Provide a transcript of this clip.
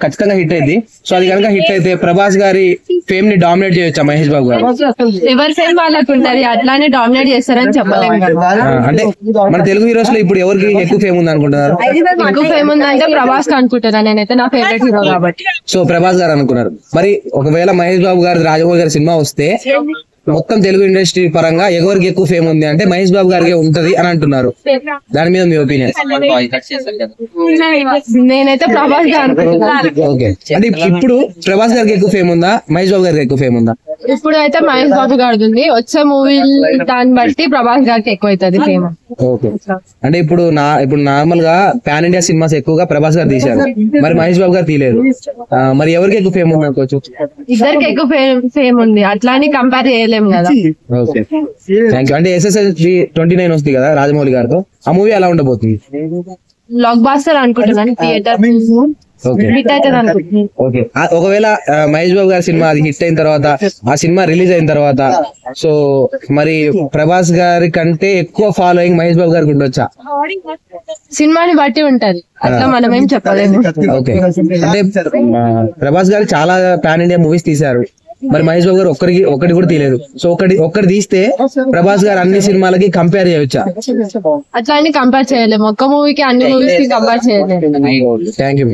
ఖచ్చితంగా హిట్ అయింది. సో అది కనుక హిట్ అయితే ప్రభాస్ గారి ఫేమ్ ని డామినేట్ చేయొచ్చా మహేష్ బాబు గారు? ఎవరి ఫేమ్ వాళ్ళకు ఉంటది, అట్లానే డామినేట్ చేస్తారని చెప్పలేము. అంటే మన తెలుగు హీరోస్ లో ఇప్పుడు ఎవరికి ఎక్కువ ఫేమ్ ఉంది అనుకుంటున్నారు? ఎక్కువ ఫేమ్ ఉందంటే ప్రభాస్ అనుకుంటున్నా నేనైతే, నా ఫేవరెట్ హీరో కాబట్టి. సో ప్రభాస్ గారు అనుకున్నారు. మరి ఒకవేళ మహేష్ బాబు గారి రాజమౌళి గారి సినిమా వస్తే మొత్తం తెలుగు ఇండస్ట్రీ పరంగా ఎవరికి ఎక్కువ ఫేమ్ ఉంది అంటే మహేష్ బాబు గారికి ఉంటది అని అంటున్నారు. దాని మీద మీ ఒపీనియన్? నేనైతే ప్రభాస్ గారు అనుకుంటున్నాను. ఓకే, అంటే ఇప్పుడు ప్రభాస్ గారికి ఎక్కువ ఫేమ్ ఉందా, మహేష్ బాబు గారికి ఎక్కువ ఫేమ్ ఉందా? ఇప్పుడు అయితే మహేష్ బాబు గారిది ఉంది. వచ్చే మూవీ దాన్ని బట్టి ప్రభాస్ గారికి ఎక్కువ అవుతుంది ఫేమ్. ఓకే, అంటే ఇప్పుడు నార్మల్ గా పాన్ ఇండియా సినిమాస్ ఎక్కువగా ప్రభాస్ గారు తీశారు, మరి మహేష్ బాబు గారు తీయలేదు. మరి ఎవరికి ఎక్కువ ఫేమ్ ఉంది అనుకోవచ్చు? ఇద్దరికి ఎక్కువ ఫేమ్ ఉంది, అట్లా అని కంపేర్ చేయలేము కదా. Okay, thank you. అంటే SSLC 29 వస్తుంది కదా రాజమౌళి గారితో, ఆ మూవీ ఎలా ఉండబోతుంది? బ్లాక్ బాస్టర్ అనుకుంటున్నాను, థియేటర్ హిట్ అవుతుంది అనుకుంటున్నాను. ఓకే, ఒకవేళ మహేష్ బాబు గారి సినిమా అది హిట్ అయిన తర్వాత, ఆ సినిమా రిలీజ్ అయిన తర్వాత, సో మరి ప్రభాస్ గారి కంటే ఎక్కువ ఫాలోయింగ్ మహేష్ బాబు గారికి ఉండొచ్చా? సినిమాని బట్టి ఉంటది, అట్లా మనం ఏం చెప్పలేము. ఓకే, అంటే ప్రభాస్ గారు చాలా పాన్ ఇండియా మూవీస్ తీశారు, మరి మహేష్ బాబు గారు ఒక్కటి కూడా తీయలేదు. సో ఒక్కటి తీస్తే ప్రభాస్ గారు అన్ని సినిమాలకి కంపేర్ చేయొచ్చా? అట్లా అని కంపేర్ చేయలేము, ఒక్క మూవీకి అన్ని మూవీస్ కి కంపేర్ చేయలేము. Thank you.